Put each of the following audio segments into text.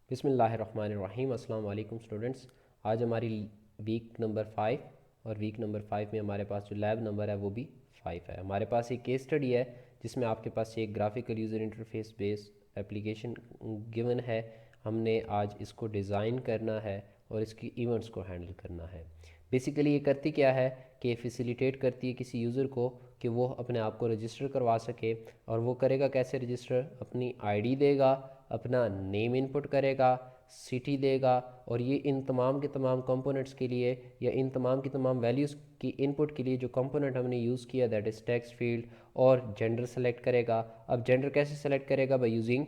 बिस्मिल्लाहिर्रहमानिर्रहीम। अस्सलाम वालेकुम स्टूडेंट्स। आज हमारी वीक नंबर 5 और वीक नंबर 5 में हमारे पास जो लैब नंबर है वो भी 5 है। हमारे पास एक केस स्टडी है जिसमें आपके पास एक graphical user interface based application given है। हमने आज इसको डिज़ाइन करना है और इसकी इवेंट्स को हैंडल करना है। बेसिकली ये करती क्या है कि फैसिलिटेट करती है किसी यूज़र को कि वो अपने आप को रजिस्टर करवा सके। और वो करेगा कैसे रजिस्टर? अपनी आईडी देगा, अपना नेम इनपुट करेगा, सिटी देगा, और ये इन तमाम के तमाम कंपोनेंट्स के लिए या इन तमाम की तमाम वैल्यूज़ की इनपुट के लिए जो कंपोनेंट हमने यूज़ किया दैट इज़ टेक्स्ट फील्ड और जेंडर सेलेक्ट करेगा। अब जेंडर कैसे सेलेक्ट करेगा? By using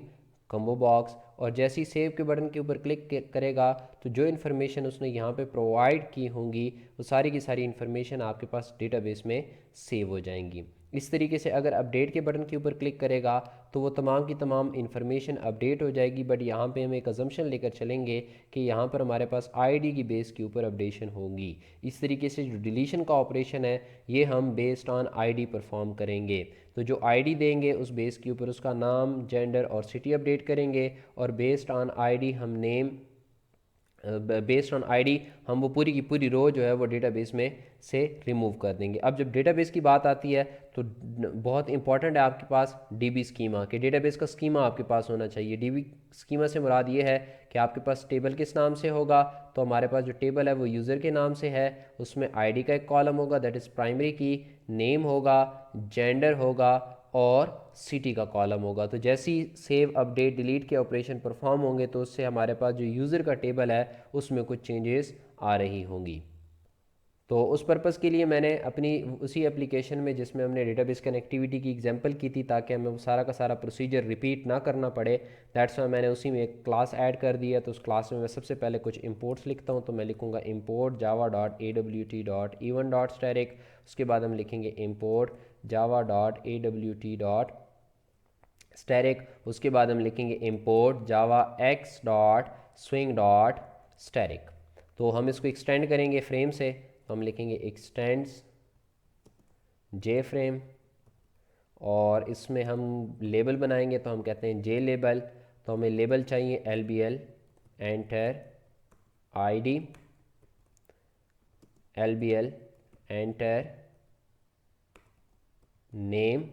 combo box. और जैसे ही सेव के बटन के ऊपर क्लिक करेगा तो जो इन्फॉर्मेशन उसने यहाँ पे प्रोवाइड की होंगी वो सारी की सारी इन्फॉर्मेशन आपके पास डेटाबेस में सेव हो जाएंगी। इस तरीके से अगर अपडेट के बटन के ऊपर क्लिक करेगा तो वो तमाम की तमाम इन्फॉर्मेशन अपडेट हो जाएगी। बट यहाँ पे हम एक अजम्पशन लेकर चलेंगे कि यहाँ पर हमारे पास आईडी की बेस के ऊपर अपडेशन होगी। इस तरीके से जो डिलीशन का ऑपरेशन है ये हम बेस्ड ऑन आईडी परफॉर्म करेंगे। तो जो आईडी देंगे उस बेस के ऊपर उसका नाम, जेंडर और सिटी अपडेट करेंगे, और बेस्ड ऑन आईडी हम नेम, बेस्ड ऑन आईडी हम वो पूरी की पूरी रो जो है वो डेटाबेस में से रिमूव कर देंगे। अब जब डेटाबेस की बात आती है तो बहुत इंपॉर्टेंट है आपके पास डीबी स्कीमा कि डेटाबेस का स्कीमा आपके पास होना चाहिए। डीबी स्कीमा से मुराद ये है कि आपके पास टेबल किस नाम से होगा? तो हमारे पास जो टेबल है वो यूज़र के नाम से है, उसमें आईडी का एक कॉलम होगा दैट इज़ प्राइमरी की, नेम होगा, जेंडर होगा और सिटी का कॉलम होगा। तो जैसे ही सेव, अपडेट, डिलीट के ऑपरेशन परफॉर्म होंगे तो उससे हमारे पास जो यूज़र का टेबल है उसमें कुछ चेंजेस आ रही होंगी। तो उस पर्पज़ के लिए मैंने अपनी उसी एप्लीकेशन में जिसमें हमने डेटाबेस कनेक्टिविटी की एग्जांपल की थी ताकि हमें वो सारा का सारा प्रोसीजर रिपीट ना करना पड़े, दैट्स वाई मैंने उसी में एक क्लास ऐड कर दिया। तो उस क्लास में मैं सबसे पहले कुछ इंपोर्ट्स लिखता हूँ। तो मैं लिखूँगा import java.awt.even.static। उसके बाद हम लिखेंगे import java.awt.static। उसके बाद हम लिखेंगे import java.x.swing.static। तो हम इसको एक्सटेंड करेंगे फ्रेम से, तो हम लिखेंगे एक्सटेंड्स जे फ्रेम, और इसमें हम लेबल बनाएंगे तो हम कहते हैं जे लेबल। तो हमें लेबल चाहिए LBL, enter ID, LBL enter name,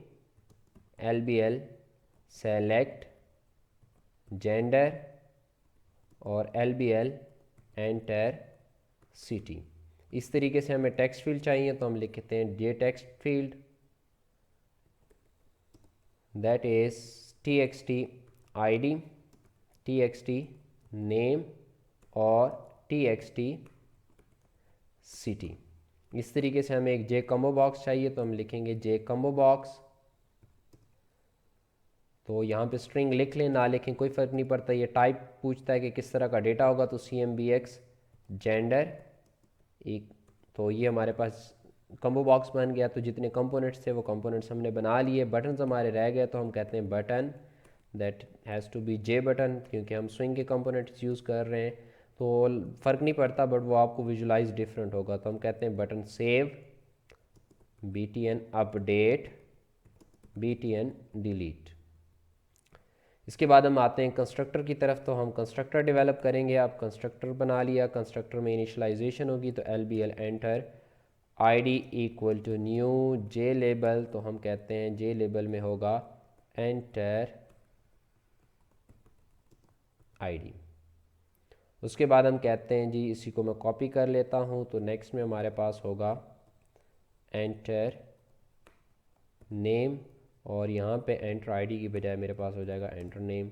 LBL select gender और LBL एंटर सिटी। इस तरीके से हमें टेक्स्ट फील्ड चाहिए तो हम लिखते हैं J text field that is TXT ID, TXT name और TXT सिटी। इस तरीके से हमें एक जे कम्बो बॉक्स चाहिए तो हम लिखेंगे जे कम्बो बॉक्स। तो यहाँ पे स्ट्रिंग लिख लें ना लिखें कोई फ़र्क नहीं पड़ता, ये टाइप पूछता है कि किस तरह का डेटा होगा। तो CMBX जेंडर एक, तो ये हमारे पास कम्बो बॉक्स बन गया। तो जितने कंपोनेंट्स थे वो कंपोनेंट्स हमने बना लिए। बटन्स हमारे रह गए तो हम कहते हैं button that has to be J button, क्योंकि हम स्विंग के कंपोनेंट्स यूज़ कर रहे हैं तो फ़र्क नहीं पड़ता, बट वो आपको विजुलाइज डिफरेंट होगा। तो हम कहते हैं button save, BTN update, BTN delete. इसके बाद हम आते हैं कंस्ट्रक्टर की तरफ। तो हम कंस्ट्रक्टर डेवलप करेंगे। आप कंस्ट्रक्टर बना लिया, कंस्ट्रक्टर में इनिशलाइजेशन होगी तो LBL enter ID equal to new J label. तो हम कहते हैं जे लेबल में होगा एंटर ID। उसके बाद हम कहते हैं जी इसी को मैं कॉपी कर लेता हूँ। तो नेक्स्ट में हमारे पास होगा एंटर नेम, और यहाँ पे एंटर आईडी की बजाय मेरे पास हो जाएगा एंटर नेम।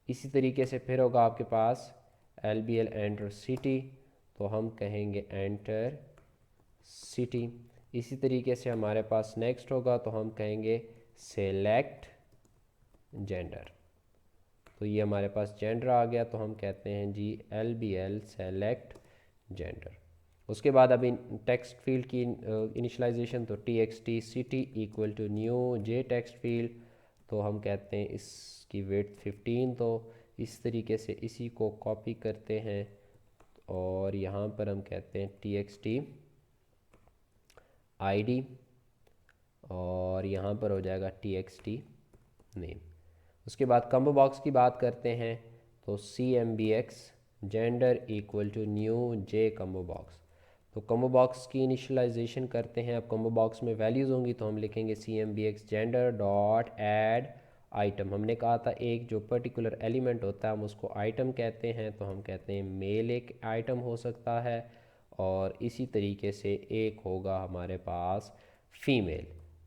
इसी तरीके से फिर होगा आपके पास LBL एंटर सिटी, तो हम कहेंगे एंटर सिटी। इसी तरीके से हमारे पास नेक्स्ट होगा तो हम कहेंगे सेलेक्ट जेंडर। तो ये हमारे पास जेंडर आ गया तो हम कहते हैं जी LBL सेलेक्ट जेंडर। उसके बाद अभी टेक्स्ट फील्ड की इनिशलाइजेशन, तो TXT city equal to new J text field. तो हम कहते हैं इसकी विड्थ 15। तो इस तरीके से इसी को कॉपी करते हैं और यहाँ पर हम कहते हैं TXT ID, और यहाँ पर हो जाएगा TXT नेम। उसके बाद कम्बो बॉक्स की बात करते हैं। तो CMBX gender equal to new J combo box. तो कम्बो बॉक्स की इनिशियलाइजेशन करते हैं। अब कम्बो बॉक्स में वैल्यूज़ होंगी तो हम लिखेंगे CMBX gender dot add item. हमने कहा था एक जो पर्टिकुलर एलिमेंट होता है हम उसको आइटम कहते हैं, तो हम कहते हैं मेल एक आइटम हो सकता है, और इसी तरीके से एक होगा हमारे पास फ़ीमेल।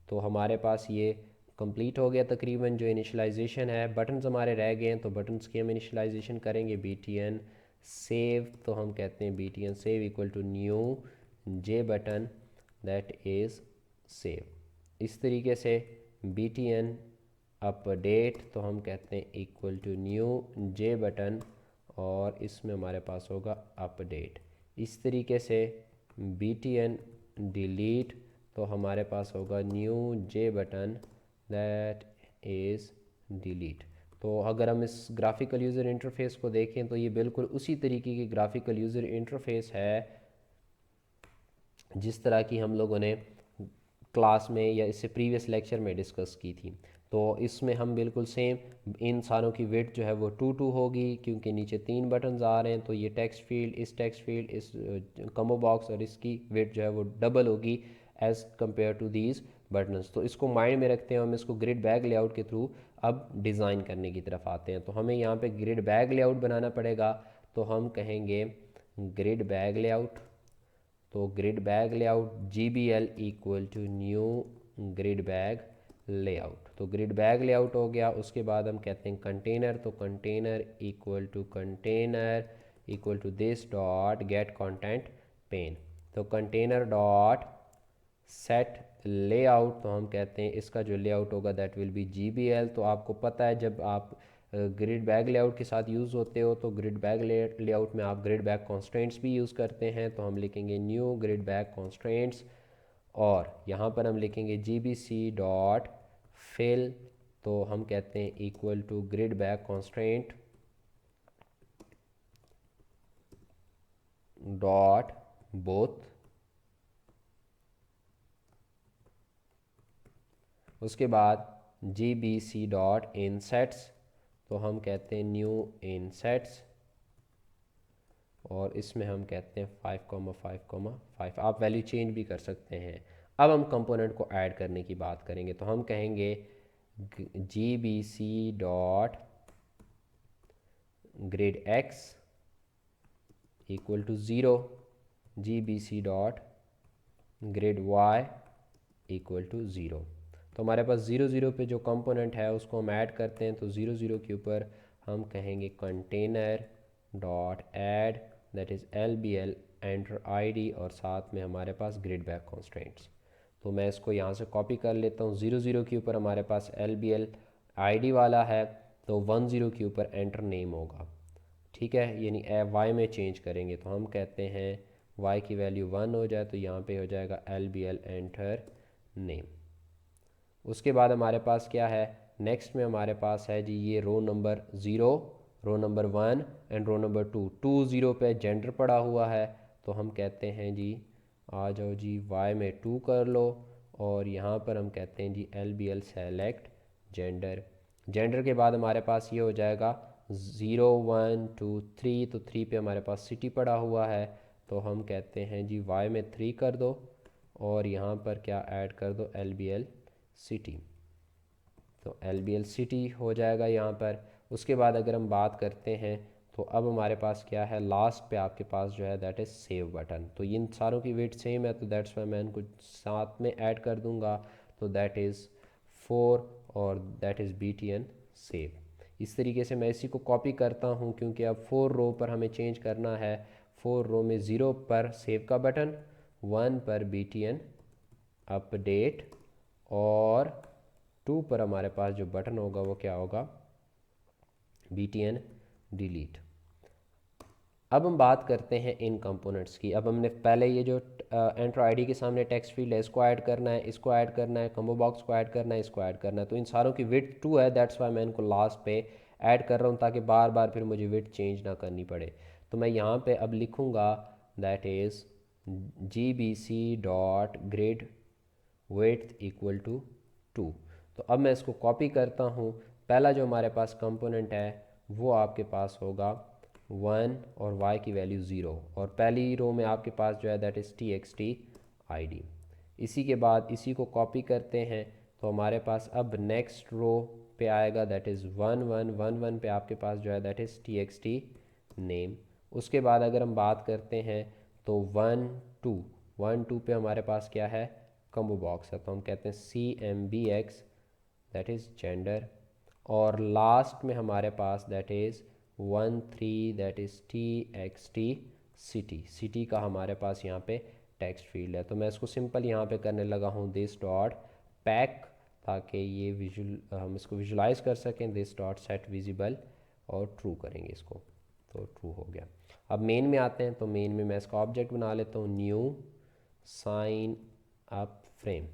तो हमारे पास ये कंप्लीट हो गया तकरीबन जो इनिशियलाइजेशन है। बटन्स हमारे रह गए हैं तो बटन्स की हम इनिशियलाइजेशन करेंगे। BTN सेव, तो हम कहते हैं BTN save equal to new J button that is save. इस तरीके से BTN अपडेट, तो हम कहते हैं equal to new J button, और इसमें हमारे पास होगा अपडेट। इस तरीके से BTN डिलीट, तो हमारे पास होगा new J button that is delete. तो अगर हम इस ग्राफिकल यूज़र इंटरफेस को देखें तो ये बिल्कुल उसी तरीके की ग्राफिकल यूज़र इंटरफेस है जिस तरह की हम लोगों ने क्लास में या इससे प्रीवियस लेक्चर में डिस्कस की थी। तो इसमें हम बिल्कुल सेम इन सारों की विड्थ जो है वो 2 होगी, क्योंकि नीचे 3 बटन्स आ रहे हैं। तो ये टेक्स्ट फील्ड, इस टेक्स्ट फील्ड, इस कम्बो बॉक्स और इसकी विड्थ जो है वो डबल होगी as compare to these buttons. तो इसको माइंड में रखते हैं, हम इसको ग्रिड बैग लेआउट के थ्रू अब डिज़ाइन करने की तरफ आते हैं। तो हमें यहाँ पे ग्रिड बैग लेआउट बनाना पड़ेगा। तो हम कहेंगे ग्रिड बैग लेआउट, तो grid bag layout GBL equal to new grid bag layout. तो ग्रिड बैग लेआउट हो गया। उसके बाद हम कहते हैं कंटेनर, तो container equal to this dot get content pane. तो कंटेनर डॉट सेट लेआउट, तो हम कहते हैं इसका जो लेआउट होगा दैट विल बी GBL। तो आपको पता है जब आप ग्रिड बैग लेआउट के साथ यूज़ होते हो तो ग्रिड बैग लेआउट में आप ग्रिड बैग कॉन्स्ट्रेंट्स भी यूज़ करते हैं। तो हम लिखेंगे न्यू ग्रिड बैग कॉन्स्ट्रेंट्स, और यहाँ पर हम लिखेंगे GBC डॉट फिल, तो हम कहते हैं equal to grid bag constraint dot both. उसके बाद GBC डॉट इनसेट्स, तो हम कहते हैं न्यू इनसेट्स, और इसमें हम कहते हैं 5,5,5। आप वैल्यू चेंज भी कर सकते हैं। अब हम कंपोनेंट को ऐड करने की बात करेंगे। तो हम कहेंगे GBC dot grid X equal to 0, GBC dot grid Y equal to 0। तो हमारे पास 0 0 पे जो कंपोनेंट है उसको हम ऐड करते हैं। तो 0 0 के ऊपर हम कहेंगे container dot add that is LBL enter ID, और साथ में हमारे पास ग्रिड बैग कॉन्स्ट्रेंट्स। तो मैं इसको यहाँ से कॉपी कर लेता हूँ। 0 0 के ऊपर हमारे पास LBL ID वाला है, तो 1 0 के ऊपर एंटर नेम होगा। ठीक है, यानी Y में चेंज करेंगे। तो हम कहते हैं Y की वैल्यू 1 हो जाए तो यहाँ पे हो जाएगा LBL एंटर नेम। उसके बाद हमारे पास क्या है, नेक्स्ट में हमारे पास है जी ये row number 0, row number 1 and row number 2। 2 0 पे जेंडर पड़ा हुआ है, तो हम कहते हैं जी आ जाओ जी Y में 2 कर लो, और यहाँ पर हम कहते हैं जी LBL सेलेक्ट जेंडर। जेंडर के बाद हमारे पास ये हो जाएगा 0 1 2 3, तो 3 पे हमारे पास सिटी पड़ा हुआ है, तो हम कहते हैं जी Y में 3 कर दो, और यहाँ पर क्या ऐड कर दो LBL सिटी। तो LBL सिटी हो जाएगा यहाँ पर। उसके बाद अगर हम बात करते हैं तो अब हमारे पास क्या है, लास्ट पे आपके पास जो है दैट इज़ सेव बटन। तो इन सारों की वेट सेम है, तो दैट्स वाई मैं इनको साथ में ऐड कर दूंगा। तो दैट इज़ 4 और दैट इज़ BTN सेव। इस तरीके से मैं इसी को कॉपी करता हूँ, क्योंकि अब 4 रो पर हमें चेंज करना है। 4 रो में 0 पर सेव का बटन, 1 पर BTN अपडेट, और 2 पर हमारे पास जो बटन होगा वो क्या होगा, BTN डिलीट। अब हम बात करते हैं इन कंपोनेंट्स की। अब हमने पहले ये जो एंटर ID के सामने टेक्स्ट फील्ड है इसको ऐड करना है, इसको ऐड करना है, कम्बो बॉक्स को ऐड करना है, इसको ऐड करना है। तो इन सारों की विड्थ 2 है, दैट्स वाई मैं इनको लास्ट पे ऐड कर रहा हूँ ताकि बार बार फिर मुझे विड्थ चेंज ना करनी पड़े। तो मैं यहाँ पे अब लिखूँगा that is GBC dot grid width equal to 2। तो अब मैं इसको कॉपी करता हूँ। पहला जो हमारे पास कंपोनेंट है वो आपके पास होगा 1 और y की वैल्यू 0, और पहली रो में आपके पास जो है दैट इज़ txt id। इसी के बाद इसी को कॉपी करते हैं तो हमारे पास अब नेक्स्ट रो पे आएगा दैट इज़ 1111 पे आपके पास जो है दैट इज़ txt नेम। उसके बाद अगर हम बात करते हैं तो 1 2 पे हमारे पास क्या है, कम्बो बॉक्स है, तो हम कहते हैं CMBX दैट इज़ जेंडर। और लास्ट में हमारे पास that is 13 that is txt city. City का हमारे पास यहाँ पे टेक्स्ट फील्ड है। तो मैं इसको सिंपल यहाँ पे करने लगा हूँ दिस डॉट पैक, ताकि ये हम इसको विजुलाइज कर सकें। दिस डॉट सेट विजिबल और ट्रू करेंगे इसको, तो ट्रू हो गया। अब मेन में आते हैं, तो मेन में मैं इसका ऑब्जेक्ट बना लेता हूँ न्यू साइन अप फ्रेम।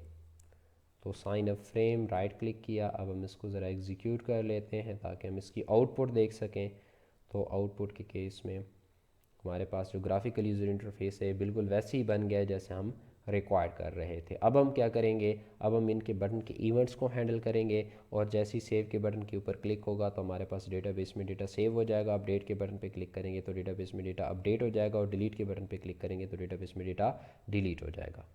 तो sign up frame right click किया। अब हम इसको ज़रा एग्जीक्यूट कर लेते हैं ताकि हम इसकी आउटपुट देख सकें। तो आउटपुट के केस में हमारे पास जो ग्राफिकल यूज़र इंटरफेस है बिल्कुल वैसे ही बन गया है जैसे हम रिक्वायर्ड कर रहे थे। अब हम क्या करेंगे, अब हम इनके बटन के इवेंट्स को हैंडल करेंगे, और जैसे ही सेव के बटन के ऊपर क्लिक होगा तो हमारे पास डेटाबेस में डेटा सेव हो जाएगा। अपडेट के बटन पे क्लिक करेंगे तो डेटाबेस में डेटा अपडेट हो जाएगा, और डिलीट के बटन पे क्लिक करेंगे तो डेटाबेस में डेटा डिलीट हो जाएगा।